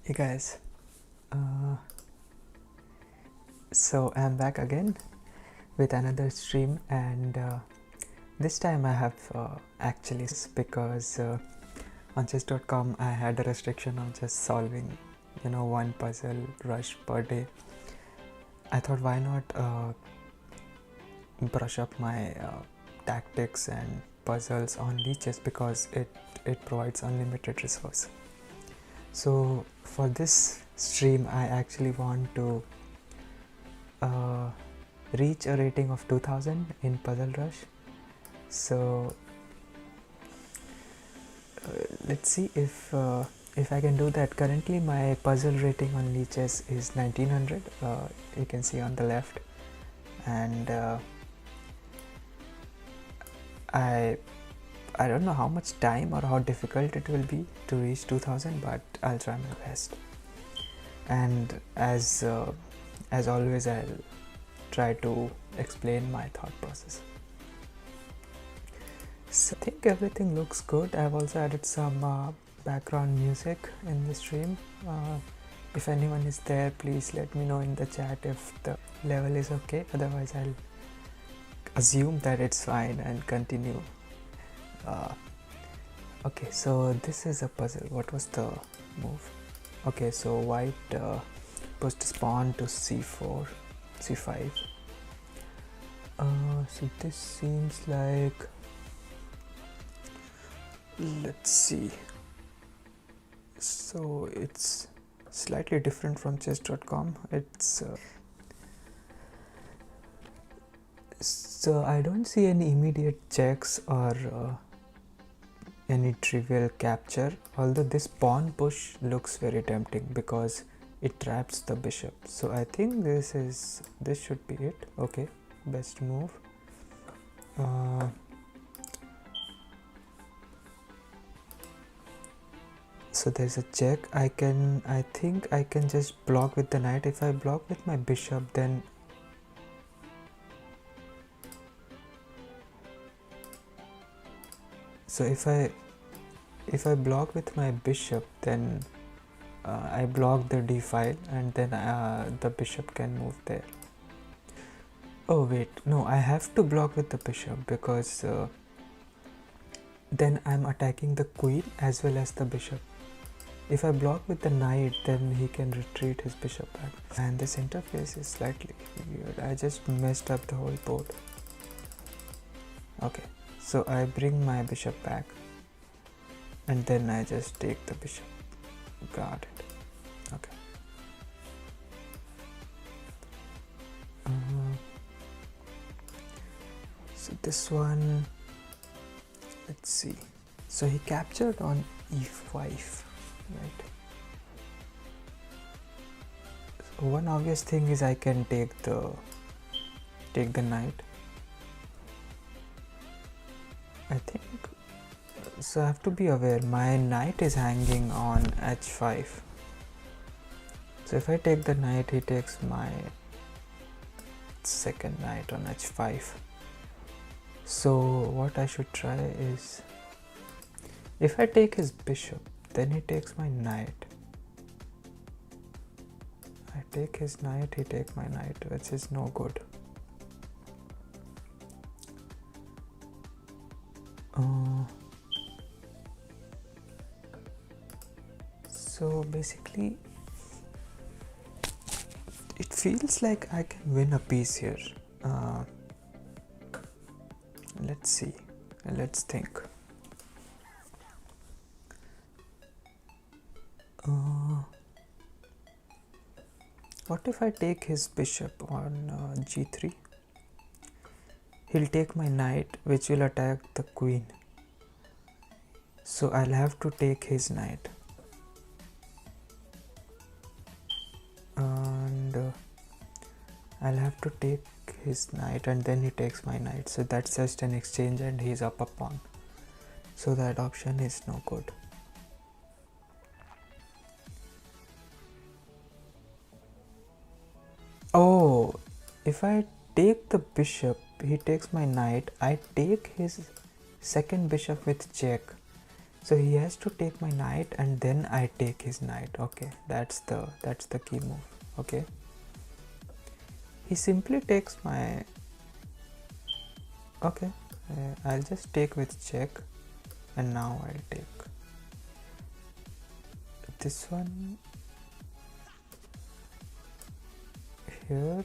Hey guys, uh, so I'm back again with another stream, and this time I have actually because on chess.com I had a restriction on just solving, one puzzle rush per day. I thought why not brush up my tactics and puzzles on Lichess because it provides unlimited resource. So for this stream I actually want to reach a rating of 2000 in Puzzle Rush. So let's see if I can do that. Currently my puzzle rating on Lichess is 1900. You can see on the left, and I don't know how much time or how difficult it will be to reach 2000, but I'll try my best. And as always, I'll try to explain my thought process. So I think everything looks good. I've also added some background music in the stream. If anyone is there, please let me know in the chat if the level is okay. Otherwise, I'll assume that it's fine and continue. Okay, so this is a puzzle. What was the move? Okay, so white pushed pawn to c4, c5. So this seems like, let's see, so it's slightly different from chess.com. It's so I don't see any immediate checks or any trivial capture, although this pawn push looks very tempting because it traps the bishop. So I think this should be it. Okay, best move. So there's a check. I think I can just block with the knight. If I block with my bishop, then so if I block with my bishop, then I block the d file, and then the bishop can move there. Oh wait, no, I have to block with the bishop because then I'm attacking the queen as well as the bishop. If I block with the knight, then he can retreat his bishop back. And this interface is slightly weird. I just messed up the whole board. Okay, so I bring my bishop back, and then I just take the bishop. Got it. Okay. So this one, let's see. So he captured on e5, right? So one obvious thing is I can take the knight. I think so. I have to be aware my knight is hanging on h5. So if I take the knight, he takes my second knight on h5. So what I should try is, if I take his bishop, then he takes my knight. I take his knight, he takes my knight, which is no good. So basically, it feels like I can win a piece here. Let's see. Let's think. What if I take his bishop on g3? He'll take my knight, which will attack the queen. So I'll have to take his knight. And I'll have to take his knight, and then he takes my knight. So that's just an exchange, and he's up a pawn. So that option is no good. Oh, if I take the bishop, he takes my knight. I take his second bishop with check. So he has to take my knight and then I take his knight. Okay, that's the key move. Okay, he simply takes my, okay, I'll just take with check, and now I'll take this one here,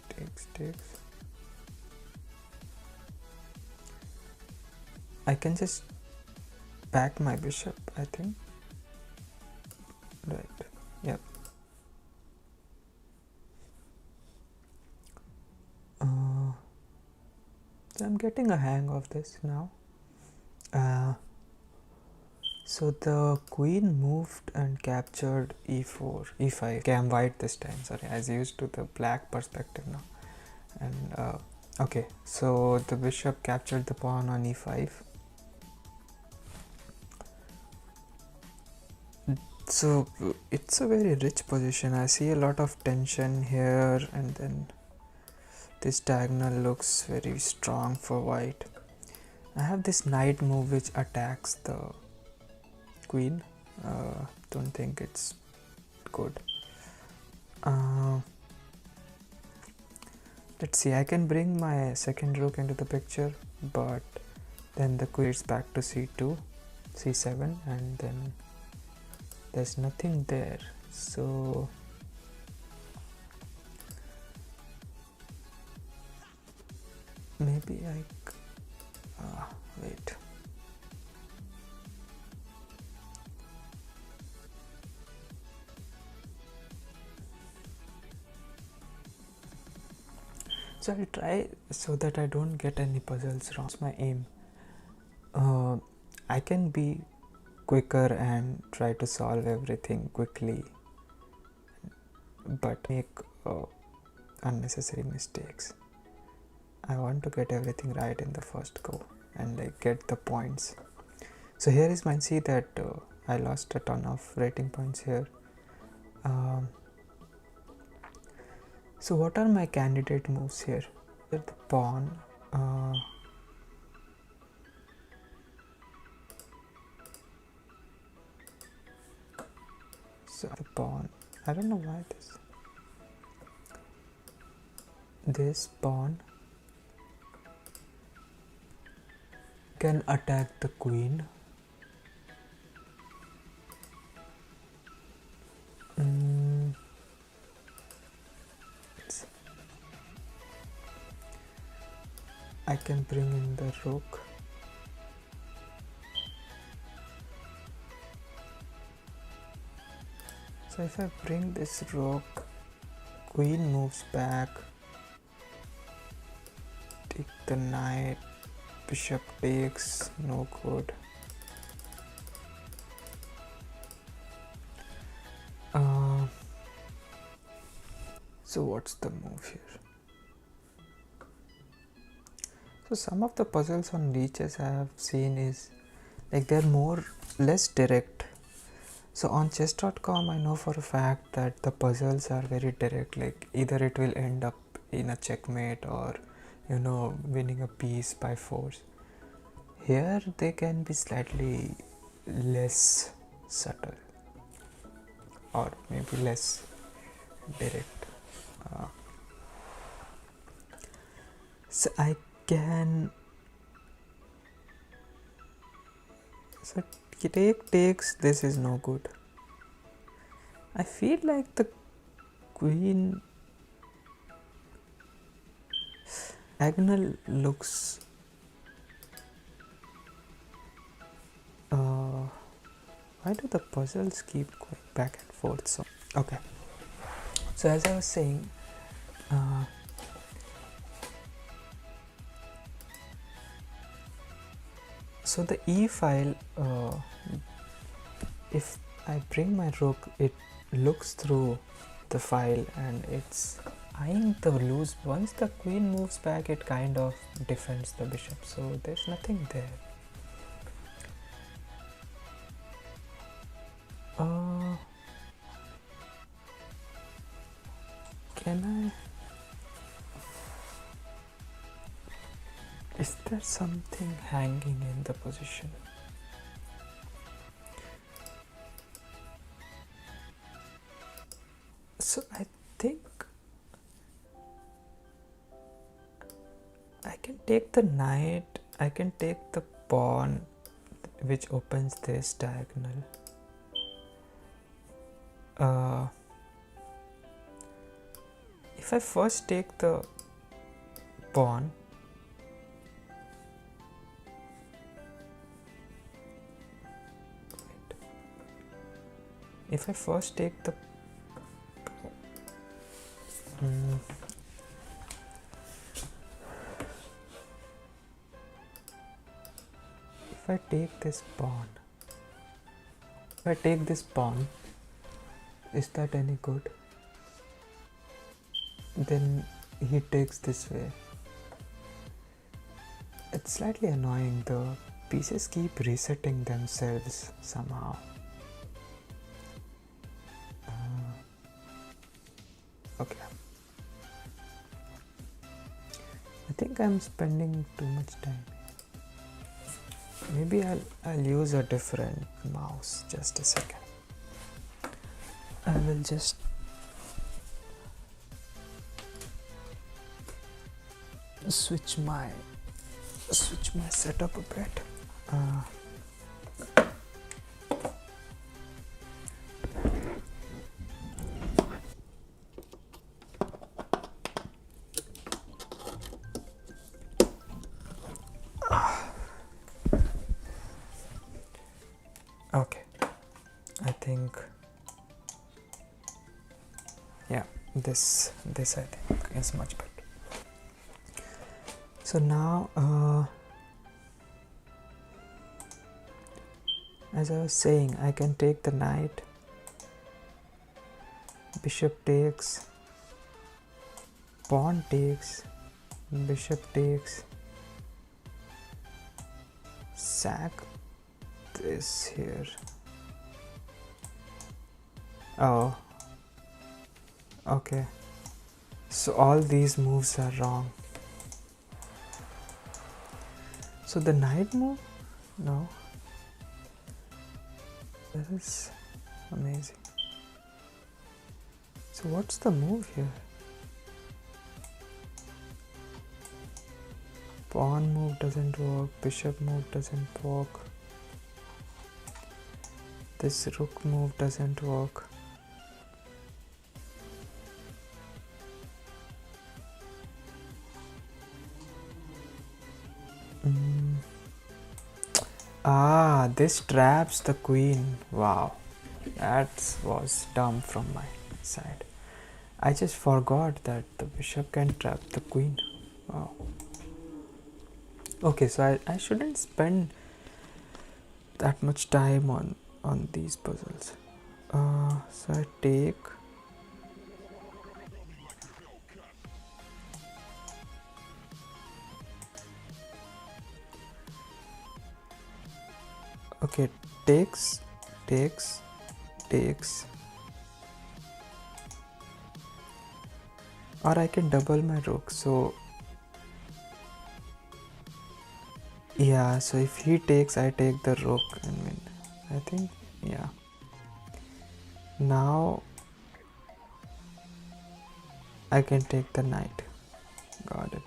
takes. I can just back my bishop, I think. Right, yep. So I'm getting a hang of this now. So the queen moved and captured e4, e5. Okay, I'm white this time, sorry, as used to the black perspective now. And okay, so the bishop captured the pawn on e5. So it's a very rich position. I see a lot of tension here, and then this diagonal looks very strong for white. I have this knight move which attacks the queen. Don't think it's good. Let's see, I can bring my second rook into the picture, but then the queen is back to c2, c7, and then there's nothing there. So maybe I wait. So I'll try so that I don't get any puzzles wrong. That's my aim. I can be quicker and try to solve everything quickly, but make unnecessary mistakes. I want to get everything right in the first go and like get the points. So here is my, see that I lost a ton of rating points here. So what are my candidate moves here? The pawn, so the pawn, I don't know why this pawn can attack the queen. I can bring in the rook. So if I bring this rook, queen moves back, take the knight, bishop takes, no good. So what's the move here? So some of the puzzles on Lichess I have seen is like they're less direct. So on chess.com I know for a fact that the puzzles are very direct, like either it will end up in a checkmate or winning a piece by force. Here they can be slightly less subtle or maybe less direct. So I can, so takes, this is no good. I feel like the queen diagonal looks why do the puzzles keep going back and forth? So okay, so as I was saying, so the e file, if I bring my rook, it looks through the file and it's eyeing the loose. Once the queen moves back, it kind of defends the bishop, so there's nothing there. Can I, is there something hanging in the position? So I think I can take the knight, I can take the pawn which opens this diagonal. If I first take the pawn, if I first take the if I take this pawn, if I take this pawn, is that any good? Then he takes this way. It's slightly annoying. The pieces keep resetting themselves somehow. Okay. I think I'm spending too much time. Maybe I'll use a different mouse. Just a second. I will just switch my setup a bit. Okay, I think, yeah, this I think is much better. So now, as I was saying, I can take the knight, bishop takes, pawn takes, bishop takes, sack this here. Oh, okay. So all these moves are wrong. So the knight move? No. This is amazing. So what's the move here? Pawn move doesn't work, bishop move doesn't work, this rook move doesn't work. This traps the queen. Wow, that was dumb from my side. I just forgot that the bishop can trap the queen. Wow. Okay, so I shouldn't spend that much time on these puzzles. So I take. Okay, takes, or I can double my rook. So yeah, so if he takes, I take the rook and win. I think, yeah. Now I can take the knight. Got it.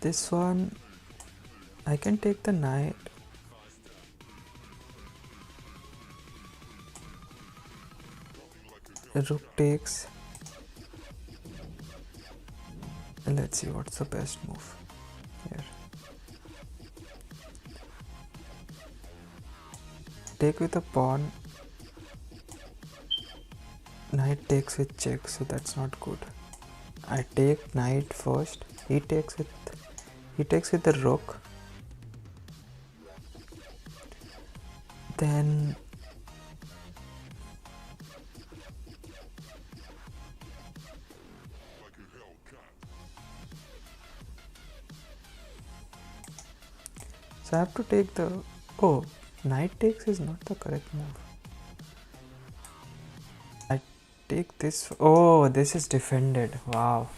This one, I can take the knight. The rook takes. And let's see what's the best move here. Take with a pawn. Knight takes with check, so that's not good. I take knight first. He takes with the rook. Then so I have to take the, oh, knight takes is not the correct move. I take this. Oh, this is defended. Wow,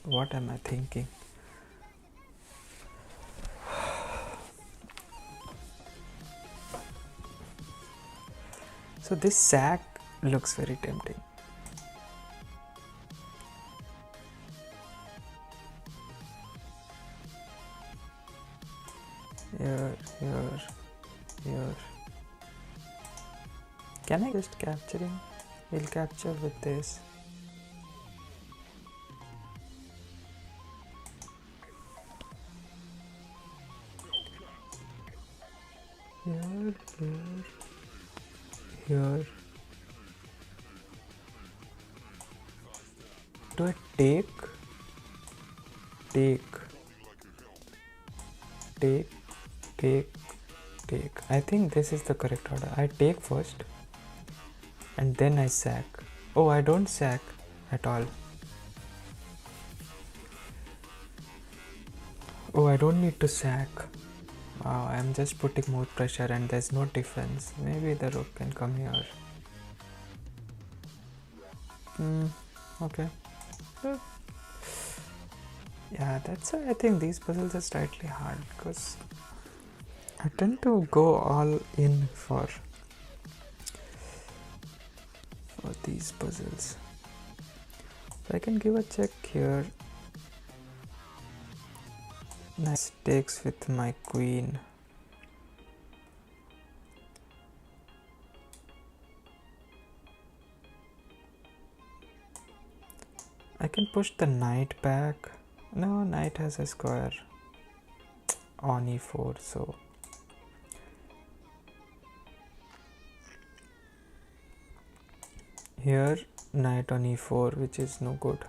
what am I thinking? So this sack looks very tempting. Here, here, here. Can I just capture him? We'll capture with this. Here, here, here. Do I take, take, take, take, take? I think this is the correct order. I take first and then I sack. Oh, I don't sack at all. Oh, I don't need to sack. Wow, I'm just putting more pressure and there's no defense. Maybe the rook can come here. Okay. Yeah, that's why I think these puzzles are slightly hard, because I tend to go all in for these puzzles. So I can give a check here. Nice takes with my queen. I can push the knight back. No, knight has a square on e4, so here knight on e4, which is no good.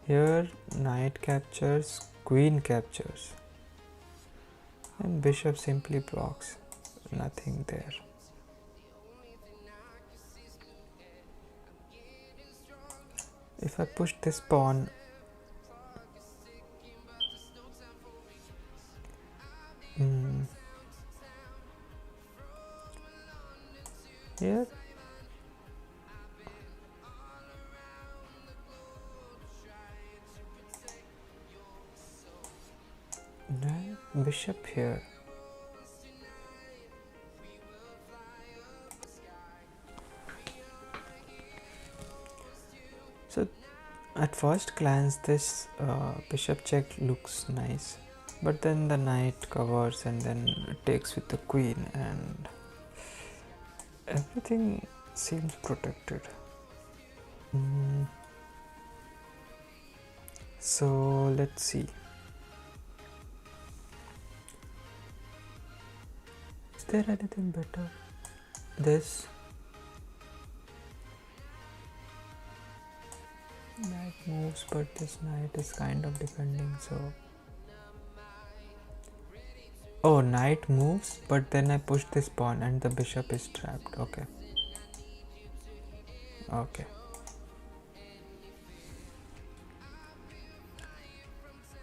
Here knight captures, queen captures, and bishop simply blocks. Nothing there. If I push this pawn, here bishop here. So at first glance this bishop check looks nice, but then the knight covers and then takes with the queen and everything seems protected. So let's see. Is there anything better? This knight moves, but this knight is kind of defending, so oh, knight moves, but then I push this pawn and the bishop is trapped. Okay. Okay.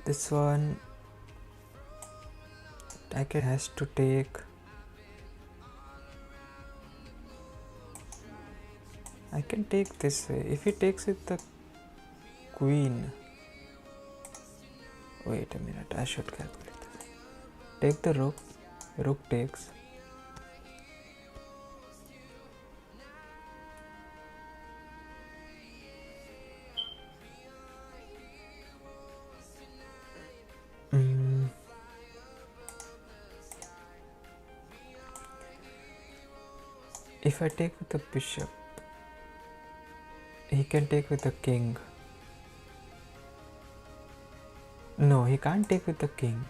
This one has to take. I can take this way. If he takes with the queen. Wait a minute, I should calculate this. Take the rook. Rook takes. If I take with the bishop, he can take with the king. No, he can't take with the king.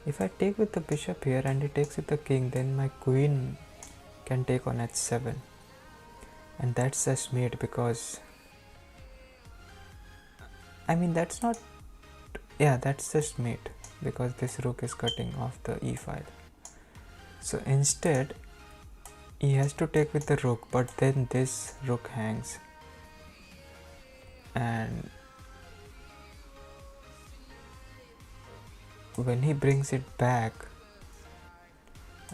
If I take with the bishop here and he takes with the king, then my queen can take on h7. And that's just mate, because I mean that's not, yeah, that's just mate because this rook is cutting off the e file. So instead he has to take with the rook, but then this rook hangs, and when he brings it back,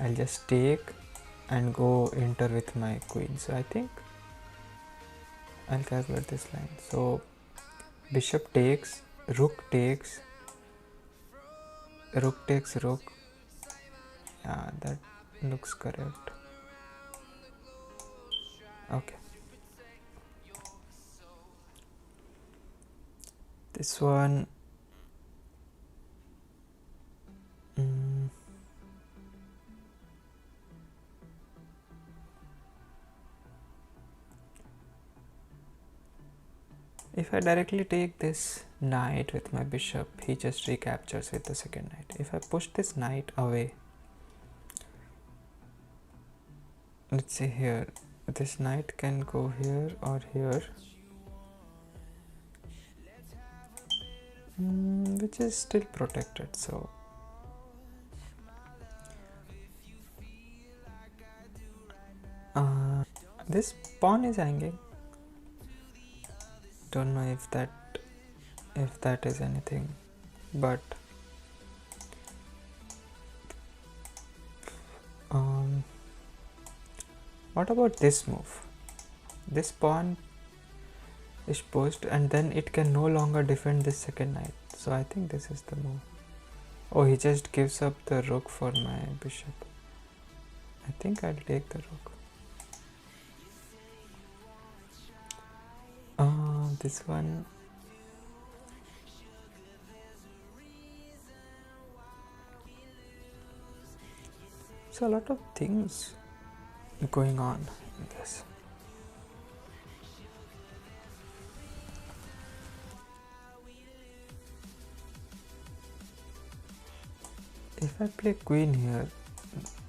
I'll just take and go enter with my queen. So I think I'll calculate this line. So bishop takes, rook takes, rook takes rook. Yeah, that looks correct. Okay. This one. Mm, if I directly take this knight with my bishop, he just recaptures with the second knight. If I push this knight away, let's see here, this knight can go here or here, which is still protected. So this pawn is hanging. Don't know if that is anything, but what about this move? This pawn is pushed and then it can no longer defend this second knight. So I think this is the move. Oh, he just gives up the rook for my bishop. I think I'll take the rook. This one. So a lot of things going on in this. If I play queen here,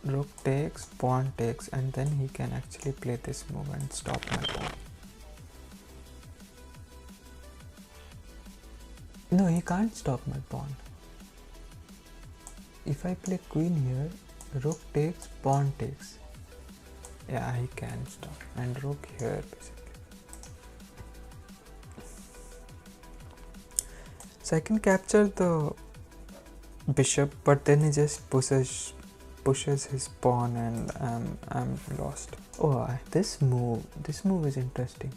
rook takes, pawn takes, and then he can actually play this move and stop my pawn. No, he can't stop my pawn. If I play queen here, rook takes, pawn takes. Yeah, he can stop. And rook here basically. So I can capture the bishop, but then he just pushes his pawn and I'm lost. Oh, this move is interesting.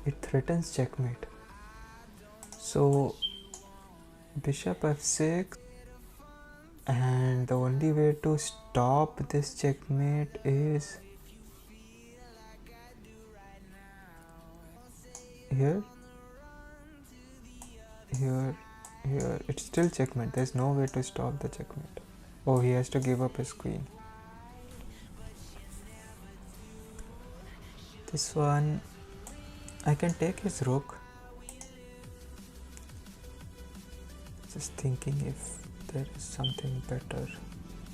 It threatens checkmate. So bishop f6, and the only way to stop this checkmate is here. It's still checkmate. There's no way to stop the checkmate. Oh, he has to give up his queen. This one, I can take his rook. Just thinking if there is something better.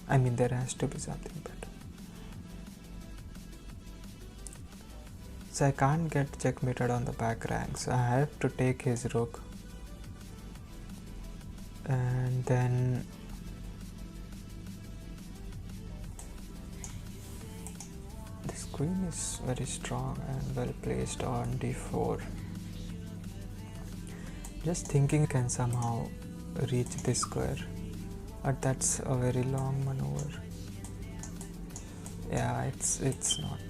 I mean, there has to be something better. So I can't get checkmated on the back rank, so I have to take his rook. And then this queen is very strong and well placed on d4. Just thinking can somehow reach this square, but that's a very long maneuver. Yeah, it's not.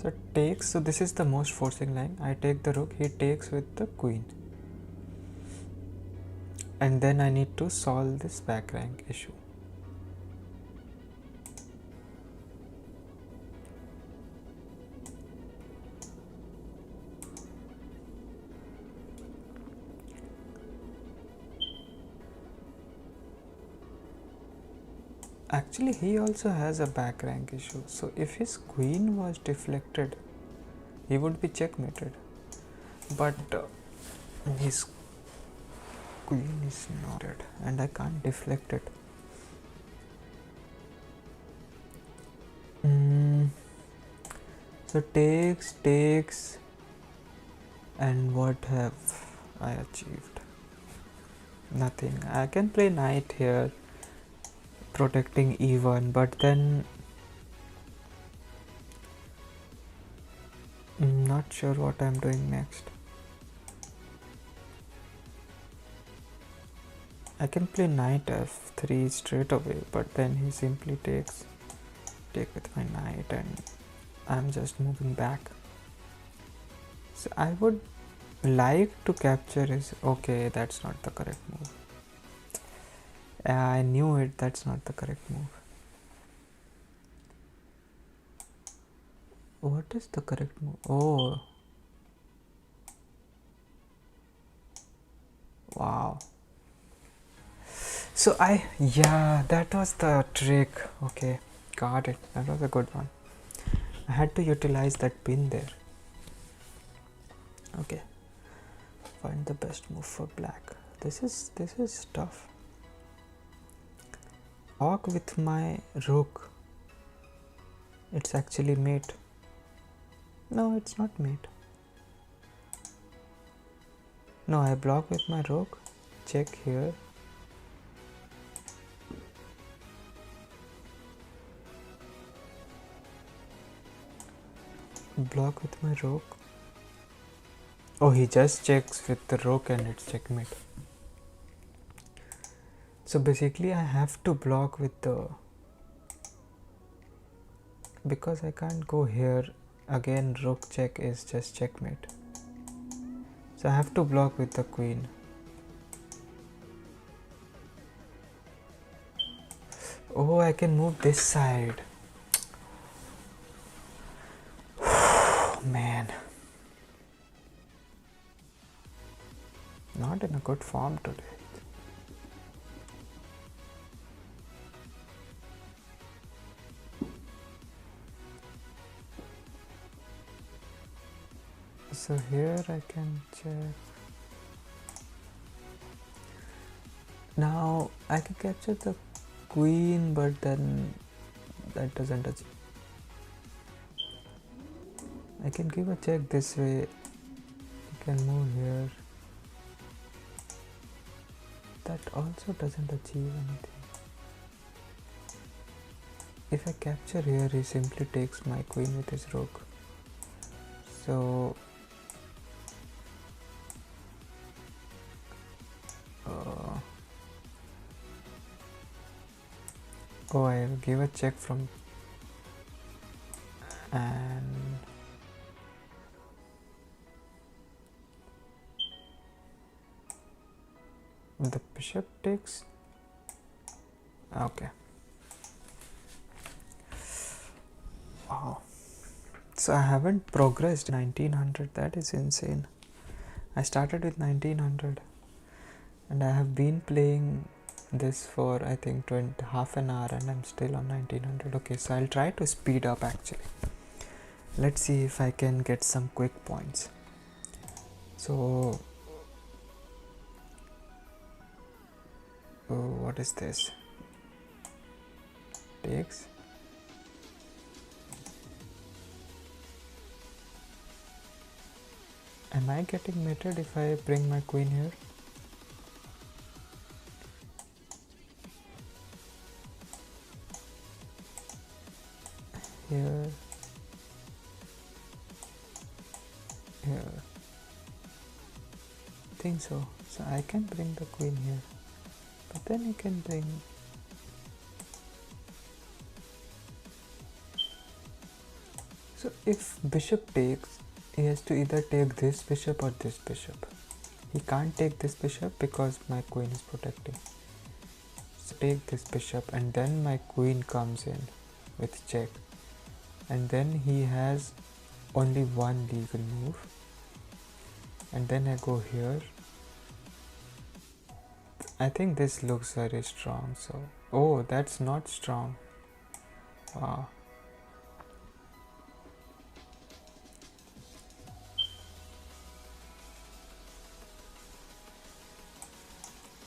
So takes, so this is the most forcing line. I take the rook, he takes with the queen. And then I need to solve this back rank issue. Actually, he also has a back rank issue. So if his queen was deflected, he would be checkmated. But his queen is not dead, and I can't deflect it. So takes, and what have I achieved? Nothing. I can play knight here, protecting e1, but then I'm not sure what I'm doing next. I can play knight f3 straight away, but then he simply take with my knight and I'm just moving back. So I would Like to capture is okay, that's not the correct move. I knew it, that's not the correct move. What is the correct move? Oh, wow. So yeah, that was the trick. Okay, got it. That was a good one. I had to utilize that pin there. Okay, find the best move for black. This is tough. Walk with my rook. It's actually mate. No, it's not mate. No, I block with my rook. Check here. Block with my rook. Oh, he just checks with the rook and it's checkmate. So basically I have to block with the, because I can't go here again, rook check is just checkmate. So I have to block with the queen. Oh, I can move this side. Oh man, not in a good form today. So here I can check. Now I can capture the queen, but then that doesn't achieve. I can give a check this way. I can move here. That also doesn't achieve anything. If I capture here, he simply takes my queen with his rook. So oh, I give a check from, and the bishop takes. Okay. Wow. So I haven't progressed 1900. That is insane. I started with 1900 and I have been playing this for I think half an hour and I'm still on 1900. Okay, so I'll try to speed up actually. Let's see if I can get some quick points. So what is this? Takes. Am I getting mated if I bring my queen here? Here. Here. I think so. So I can bring the queen here. But then you can bring. So if bishop takes, he has to either take this bishop or this bishop. He can't take this bishop because my queen is protecting. So take this bishop and then my queen comes in with check. And then he has only one legal move. And then I go here. I think this looks very strong. So, oh, that's not strong. Wow.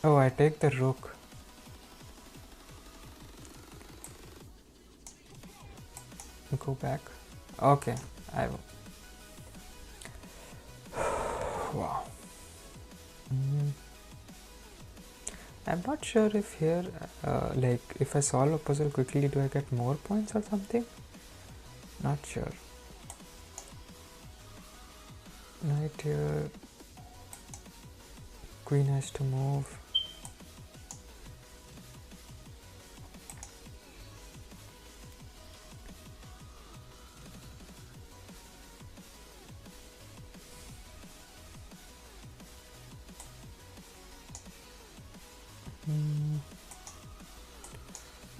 Oh, I take the rook. Go back. Okay, I will. Wow. I'm not sure if here, like, if I solve a puzzle quickly, do I get more points or something? Not sure. Knight here. Queen has to move.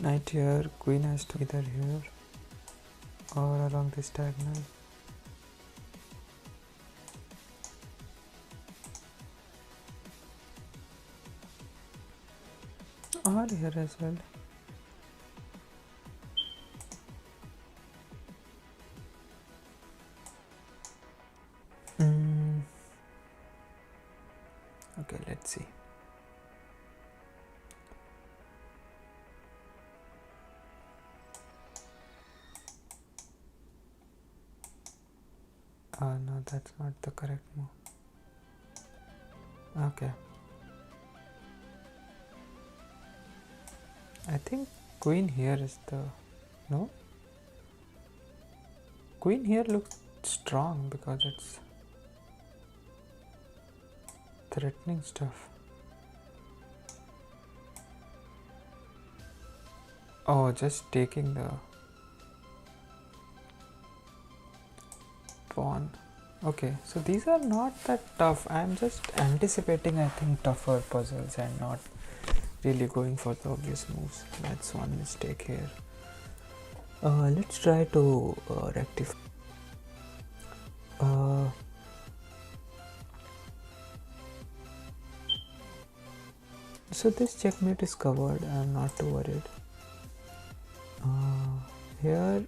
Knight here, queen has to be either here or along this diagonal. Or here as well. Okay, let's see. No, that's not the correct move. Okay. I think queen here is the... No? Queen here looks strong because it's threatening stuff. Oh, just taking the pawn. Okay, so these are not that tough. I'm just anticipating, I think, tougher puzzles and not really going for the obvious moves. That's one mistake here. Let's try to rectify. So this checkmate is covered. I'm not too worried. Here,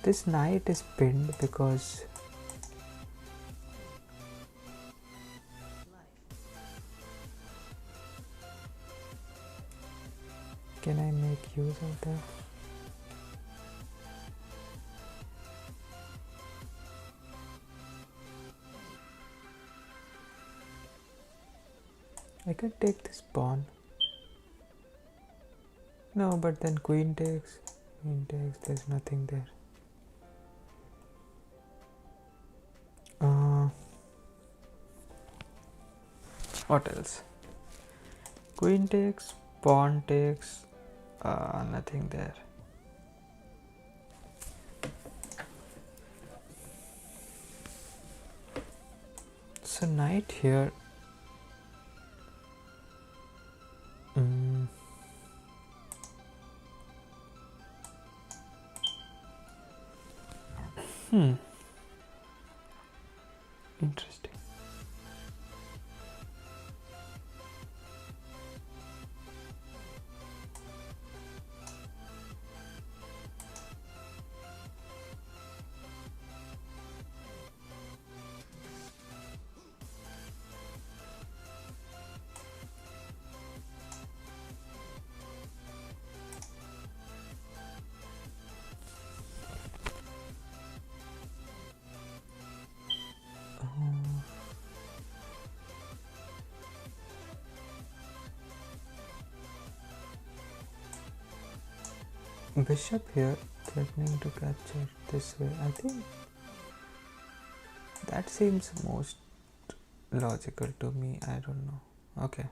this knight is pinned because can I make use of that? I can take this pawn. No, but then queen takes, there's nothing there. What else? Queen takes, pawn takes, nothing there. So knight here. Interesting. Bishop here, threatening to capture this way. I think that seems most logical to me. I don't know. Okay.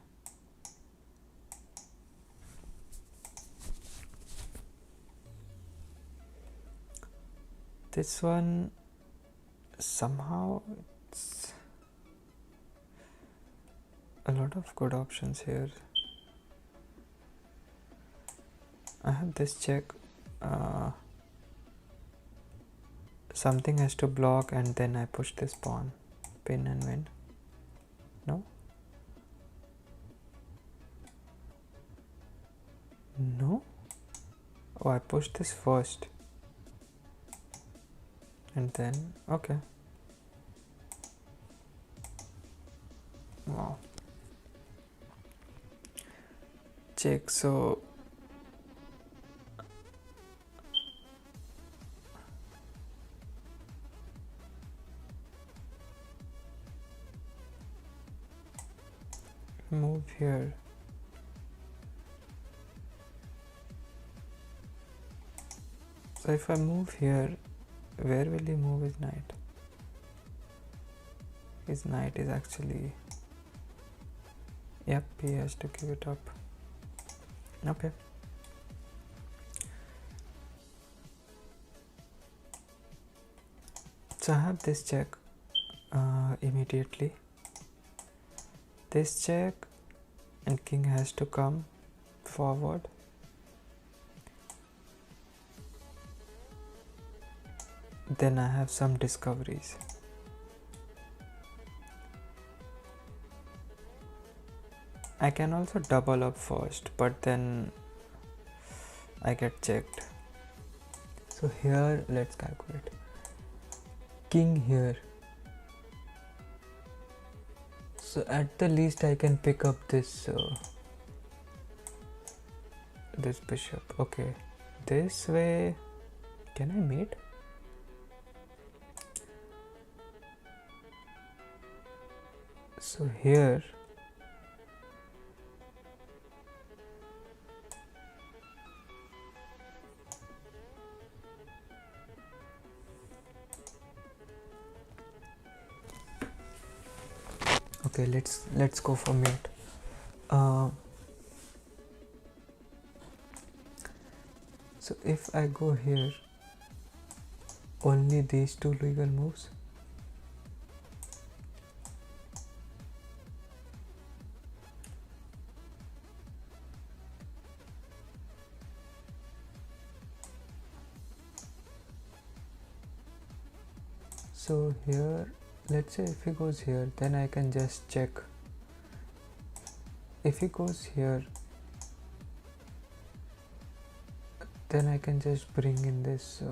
This one, somehow it's a lot of good options here. I have this check. Something has to block and then I push this pawn, pin and win. No? No? Oh, I pushed this first. And then, okay. Wow. Check, so move here. So if I move here, where will he move his knight? His knight is actually... Yep, he has to give it up. Okay. So I have this check immediately. This check, and king has to come forward. Then I have some discoveries. I can also double up first, but then I get checked. So here, let's calculate. King here. So at the least I can pick up this this bishop. Okay, this way. Can I mate? So here, okay, let's go for mate. So if I go here, only these two legal moves. So here, let's say if he goes here, then I can just check. If he goes here, then I can just bring in this.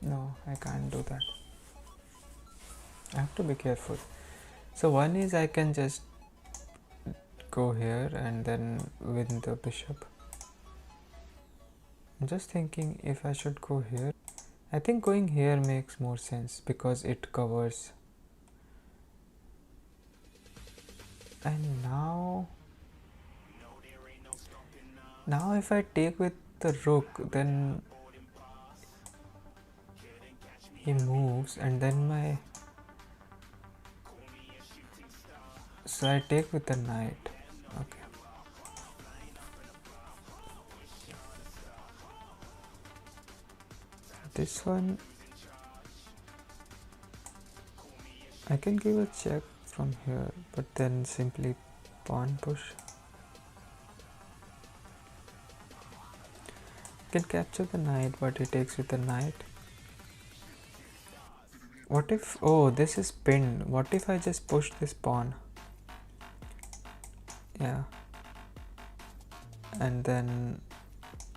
No, I can't do that. I have to be careful. So one is I can just go here and then win the bishop. I'm just thinking if I should go here. I think going here makes more sense because it covers. And now if I take with the rook, then he moves and then my, so I take with the knight. Okay. This one I can give a check from here, but then simply pawn push. Can capture the knight, but he takes with the knight. What if, oh, this is pinned. What if I just push this pawn? Yeah. And then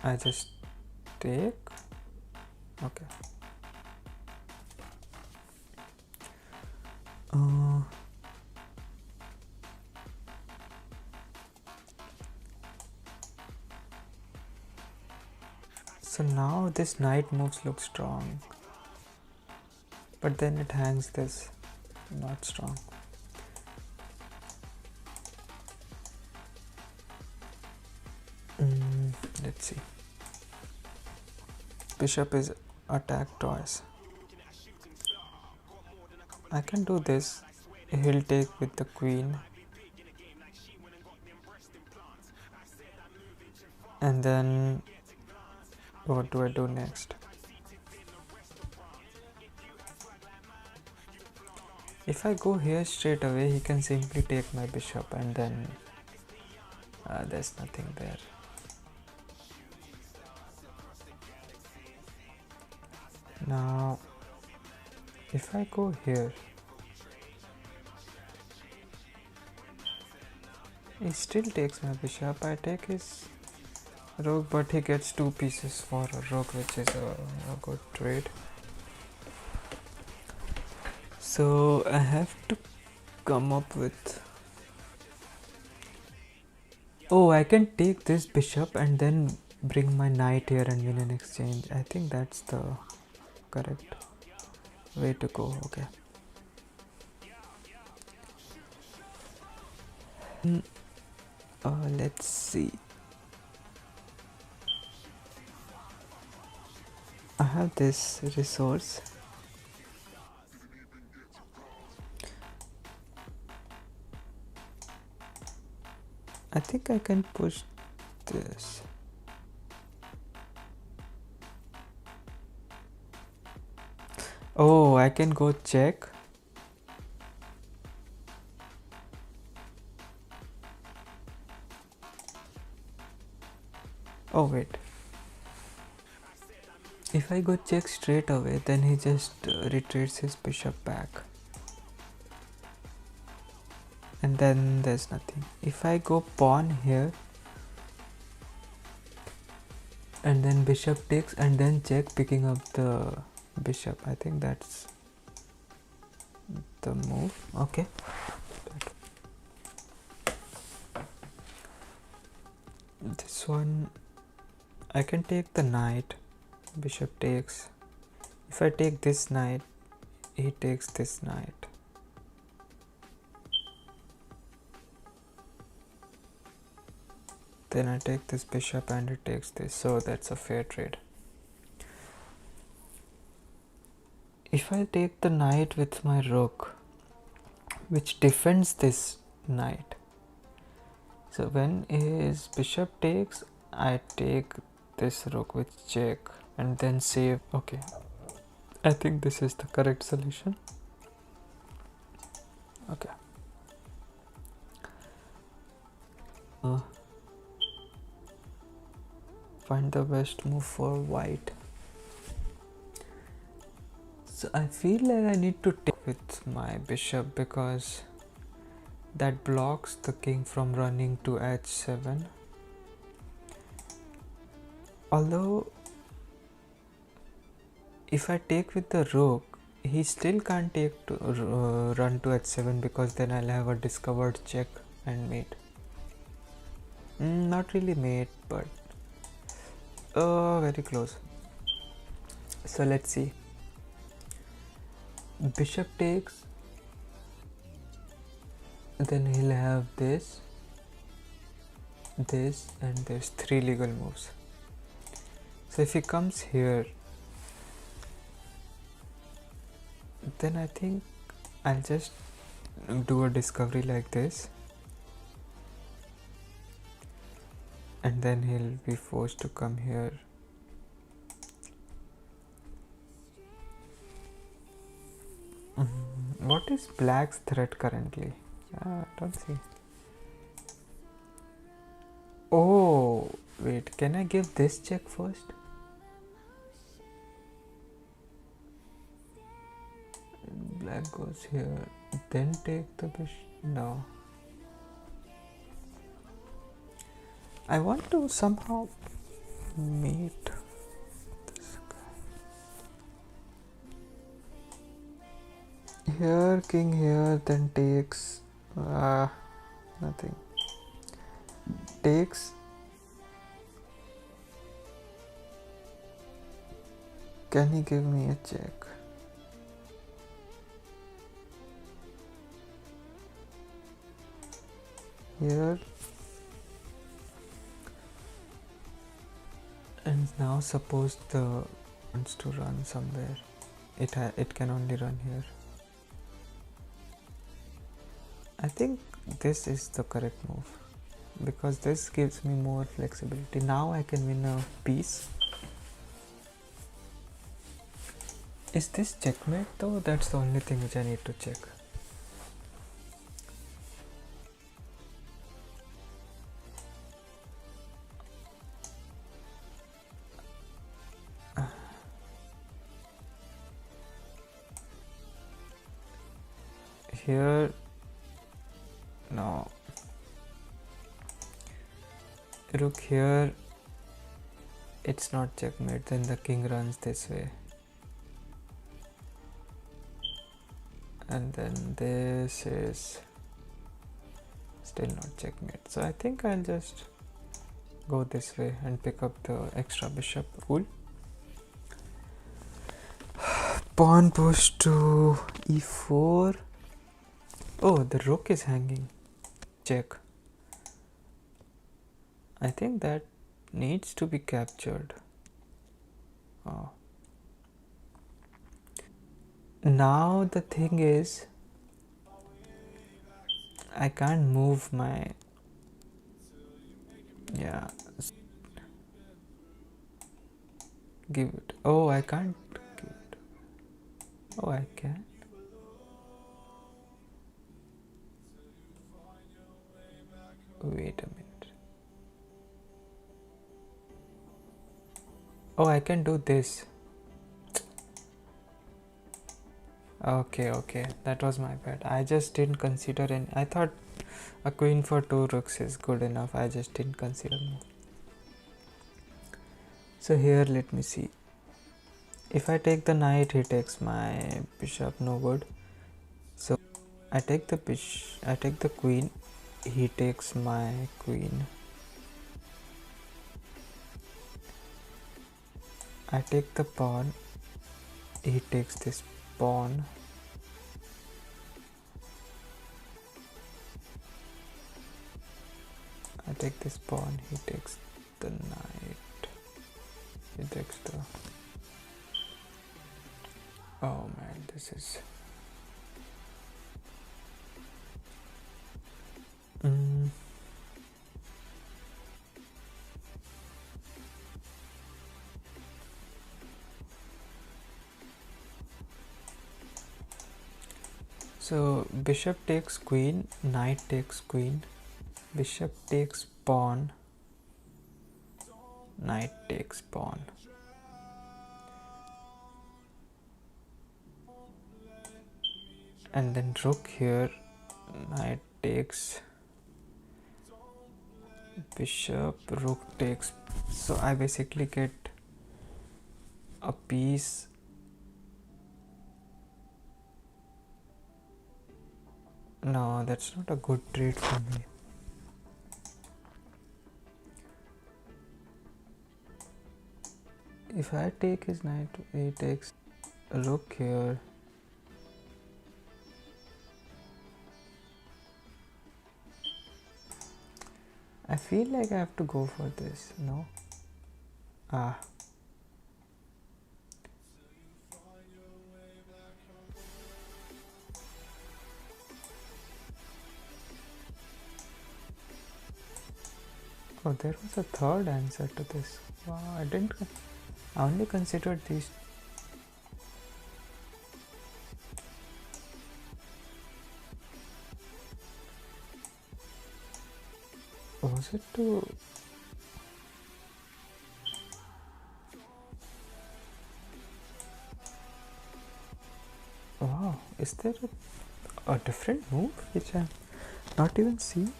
I just take. Okay. So now this knight moves look strong, but then it hangs this, not strong. Let's see. Bishop is attacked twice. I can do this. He'll take with the queen. And then what do I do next? If I go here straight away, he can simply take my bishop and then there's nothing there. Now, if I go here, he still takes my bishop. I take his rook, but he gets 2 pieces for a rook, which is a good trade. So I have to come up with, oh, I can take this bishop and then bring my knight here and win an exchange. I think that's the correct way to go. Okay. Let's see. I have this resource. I think I can push this. Oh, I can go check. Oh wait, if I go check straight away, then he just retreats his bishop back. And then there's nothing. If I go pawn here, and then bishop takes, and then check picking up the bishop, I think that's the move. Okay. This one, I can take the knight, bishop takes. If I take this knight, he takes this knight. Then I take this bishop and it takes this, so that's a fair trade. If I take the knight with my rook, which defends this knight, so when his bishop takes, I take this rook with check and then save. Okay, I think this is the correct solution. Okay. Find the best move for white. So I feel like I need to take with my bishop because that blocks the king from running to h7. Although if I take with the rook, he still can't take to run to h7 because then I'll have a discovered check and mate. Not really mate, but very close. So let's see. Bishop takes, then he'll have this, and there's 3 legal moves. So if he comes here, then I think I'll just do a discovery like this, and then he'll be forced to come here. What is black's threat currently? I don't see. Oh wait, can I give this check first? Black goes here, then take the bishop. No, I want to somehow mate this guy. Here, king here, then takes. Nothing. Takes. Can he give me a check? Here. And now suppose the wants to run somewhere. It can only run here. I think this is the correct move because this gives me more flexibility. Now I can win a piece. Is this checkmate though? That's the only thing which I need to check. Here, no. Rook here, it's not checkmate, then the king runs this way. And then this is still not checkmate. So I think I'll just go this way and pick up the extra bishop. Cool. Pawn push to e4. Oh, the rook is hanging. Check. I think that needs to be captured. Oh. Now the thing is, I can't move my... Yeah. Give it. Oh, I can't give it. Oh, I can. Wait a minute. Oh, I can do this. Okay, that was my bad. I just didn't consider any. I thought a queen for 2 rooks is good enough. I just didn't consider more. So here, let me see. If I take the knight, he takes my bishop, no good. So I take the I take the queen, he takes my queen. I take the pawn, he takes this pawn. I take this pawn, he takes the knight. He takes the... Oh man, this is... So bishop takes queen, knight takes queen, bishop takes pawn, knight takes pawn. And then rook here, knight takes bishop, rook takes. So I basically get a piece. No, that's not a good trade for me. If I take his knight, he takes a rook here. I feel like I have to go for this, no? Ah. Oh, there was a third answer to this. Wow, I only considered these. Was it to... Wow, is there a different move which I'm not even seeing?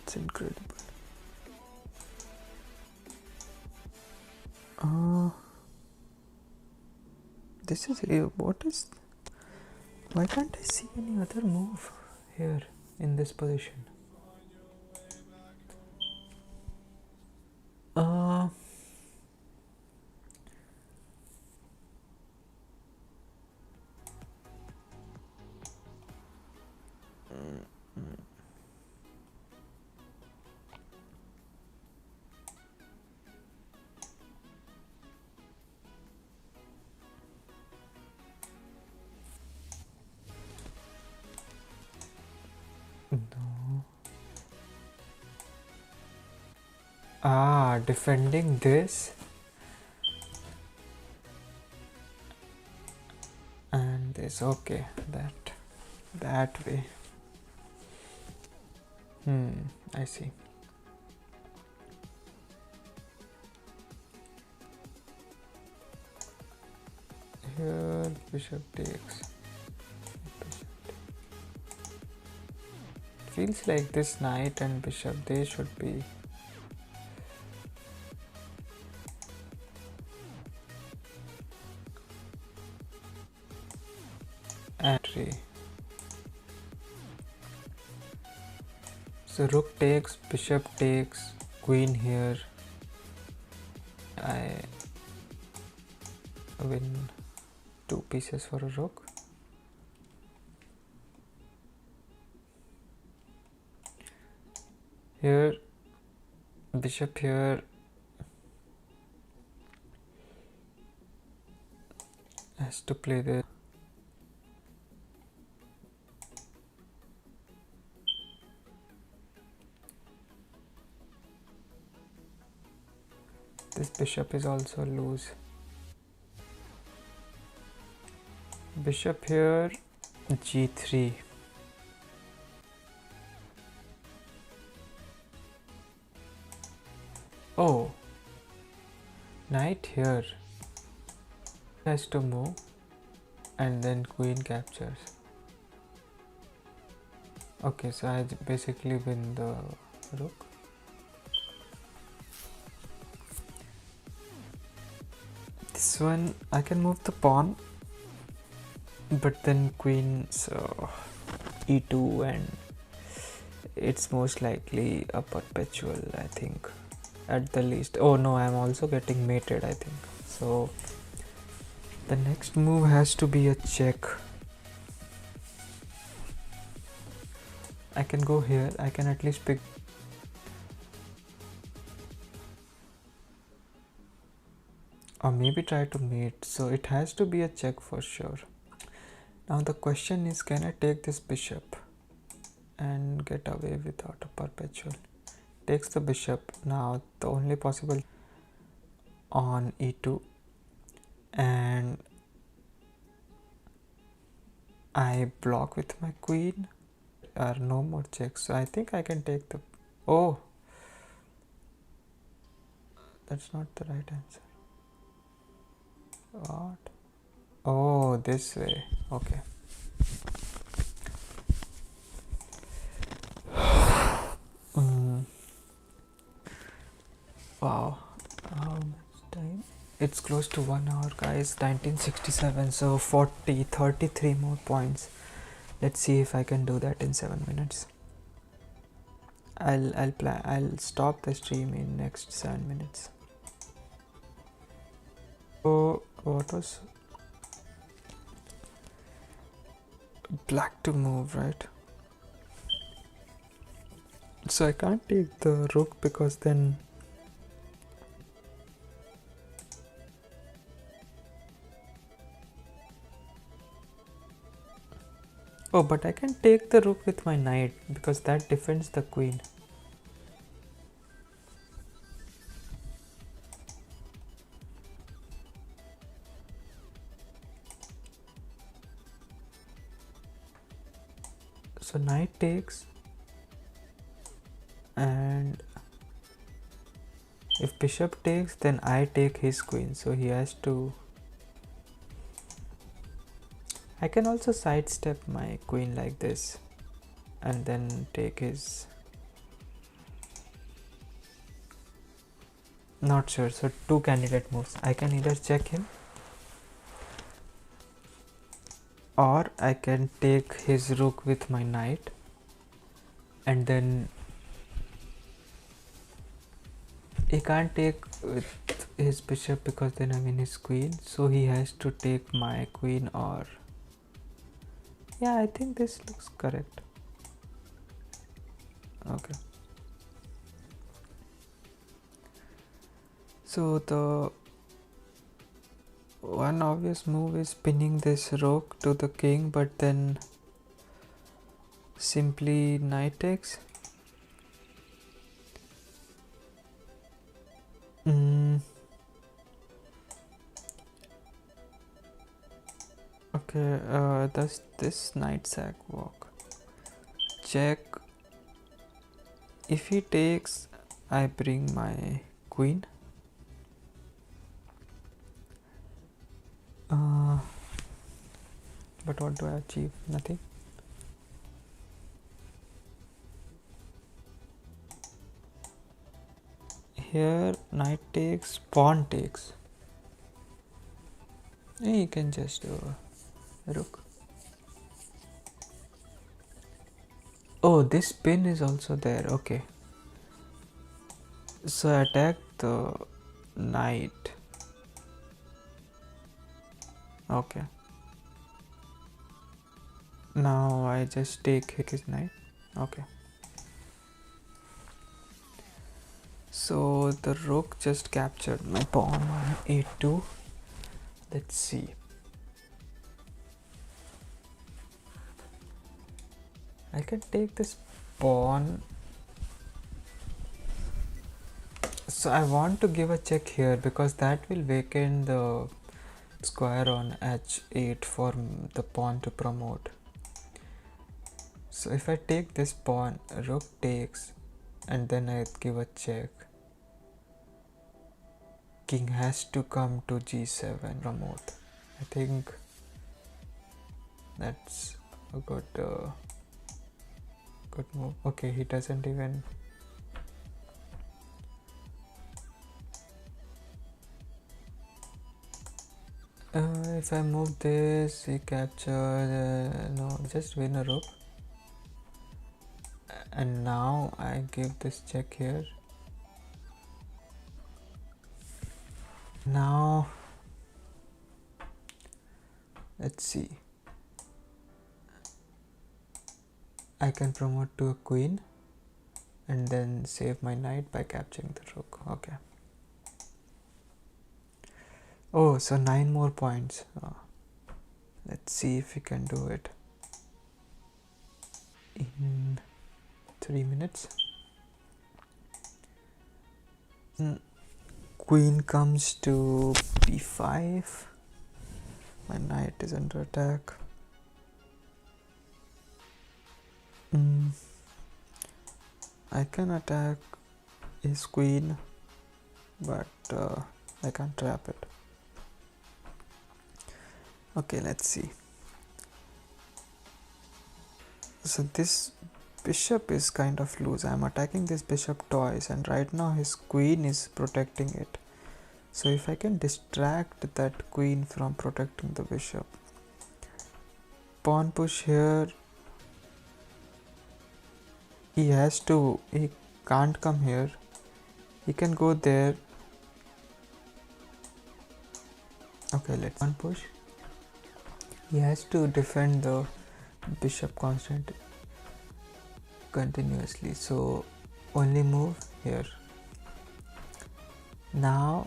It's incredible. This is... What is... Why can't I see any other move here in this position? No. Defending this and this. Okay, that way. I see. Here bishop takes. Feels like this knight and bishop, they should be entry. So rook takes, bishop takes, queen here. I win 2 pieces for a rook. Here bishop here has to play this. This bishop is also loose. Bishop here, g3. Oh, knight here has to move and then queen captures. Okay, so I basically win the rook. This one I can move the pawn, but then queen, so e2, and it's most likely a perpetual, I think, at the least. Oh no, I'm also getting mated, I think. So the next move has to be a check. I can go here, I can at least pick. Or maybe try to mate, so it has to be a check for sure. Now the question is, can I take this bishop and get away without a perpetual? Takes the bishop. Now the only possible on e2, and I block with my queen. Are no more checks, so I think I can take the. Oh, that's not the right answer. What? Oh, this way. Okay. Wow. How much time? It's close to 1 hour, guys. 1967. So 33 more points. Let's see if I can do that in 7 minutes. I'll stop the stream in next 7 minutes. So what was black to move, right? So I can't take the rook because then oh, but I can take the rook with my knight because that defends the queen. So knight takes, and if bishop takes, then I take his queen, so he has to. I can also sidestep my queen like this and then take his. Not sure, so two candidate moves. I can either check him or I can take his rook with my knight and then he can't take with his bishop because then I'm in his queen, so he has to take my queen. Or yeah, I think this looks correct. Okay, so the one obvious move is pinning this rook to the king, but then simply knight takes. Okay, does this knight sack walk? Check. If he takes, I bring my queen. But what do I achieve? Nothing. Here knight takes, pawn takes. You can just do rook. Oh, this pin is also there. Okay. So attack the knight. Okay. Now I just take his knight. Okay. So the rook just captured my pawn on a2. Let's see. I can take this pawn. So I want to give a check here because that will vacate the square on h8 for the pawn to promote. So if I take this pawn, rook takes, and then I give a check. king has to come to g7 promote. I think that's a good move. Okay, he doesn't even. If I move this, he captures. No, just win a rook. And now I give this check here. Now let's see. I can promote to a queen and then save my knight by capturing the rook. Okay. Oh, so 9 more points. Let's see if we can do it in 3 minutes. Queen comes to b5. My knight is under attack. I can attack his queen, but I can't trap it. Okay, let's see. So this bishop is kind of loose. I'm attacking this bishop twice, and right now his queen is protecting it. So if I can distract that queen from protecting the bishop. Pawn push here. He can't come here. He can go there. Okay, let's pawn push. He has to defend the bishop continuously, so only move here. Now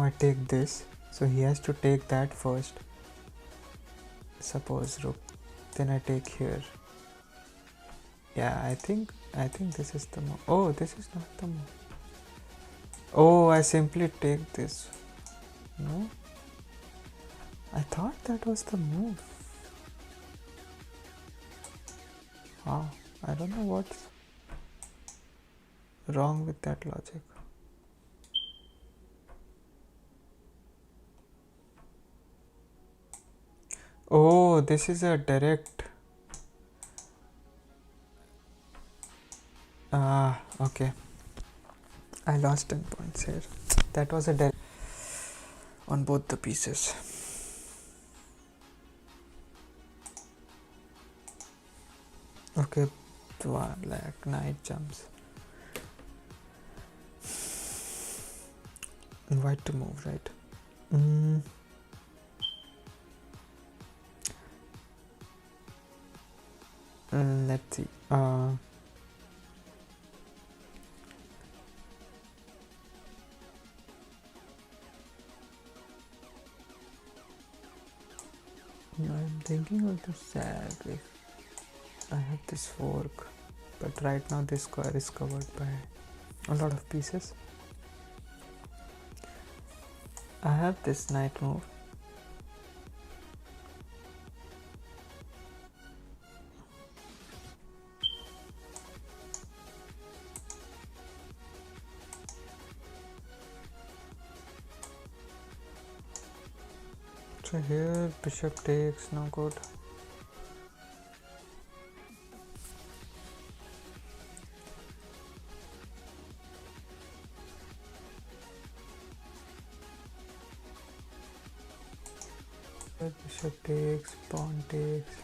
I take this, so he has to take that first. Suppose rook, then I take here. Yeah, I think this is the move. Oh, this is not the move. Oh, I simply take this. No, I thought that was the move. Wow, I don't know what's wrong with that logic. Oh, this is a direct. Okay. I lost 10 points here. That was a direct on both the pieces. Okay, like knight jumps. White to move, right? Let's see. I'm thinking of the sag if I have this fork, but right now this square is covered by a lot of pieces. I have this knight move. So here bishop takes, no good. Bishop takes, pawn takes.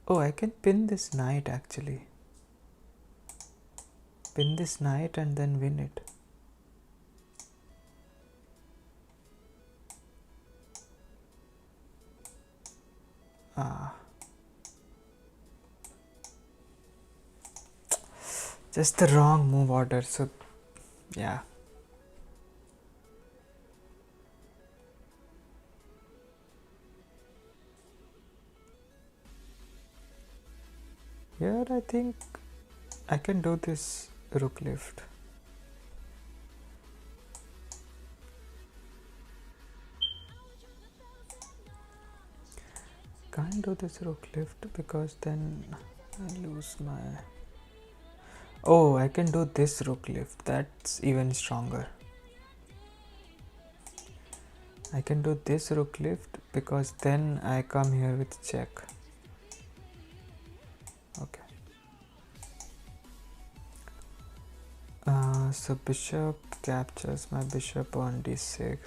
Oh, I can pin this knight actually. Pin this knight and then win it. Just the wrong move order, so yeah. Here I think I can do this rook lift. can't do this rook lift because then I lose my... Oh, I can do this rook lift. That's even stronger. I can do this rook lift because then I come here with check. Okay. So bishop captures my bishop on d6.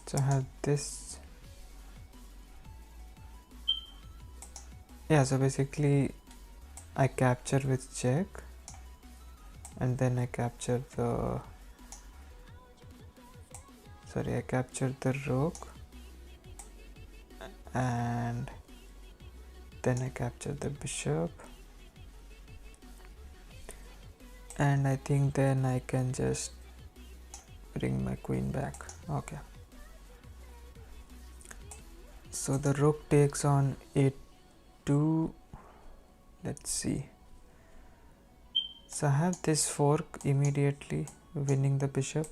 So I have this. Yeah, so basically I capture with check and then I capture the... Sorry, I capture the rook and then I capture the bishop, and I think then I can just bring my queen back. Okay. So the rook takes on a2. Let's see. So I have this fork immediately, winning the bishop.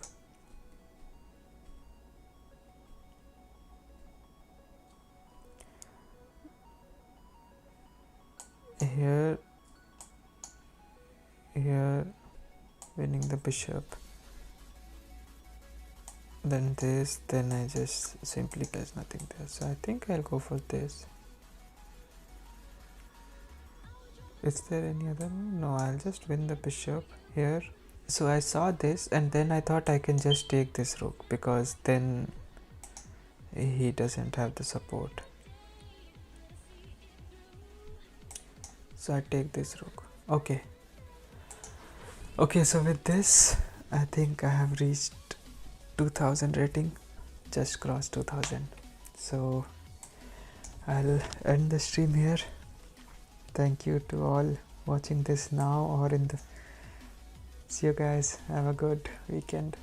Here, winning the bishop. Then this, then I just simply there's nothing there. So I think I'll go for this. Is there any other move? No, I'll just win the bishop here. So I saw this and then I thought I can just take this rook because then he doesn't have the support. So I take this rook. Okay. Okay, so with this, I think I have reached 2000 rating. Just crossed 2000. So I'll end the stream here. Thank you to all watching this now or in the... See you guys. Have a good weekend.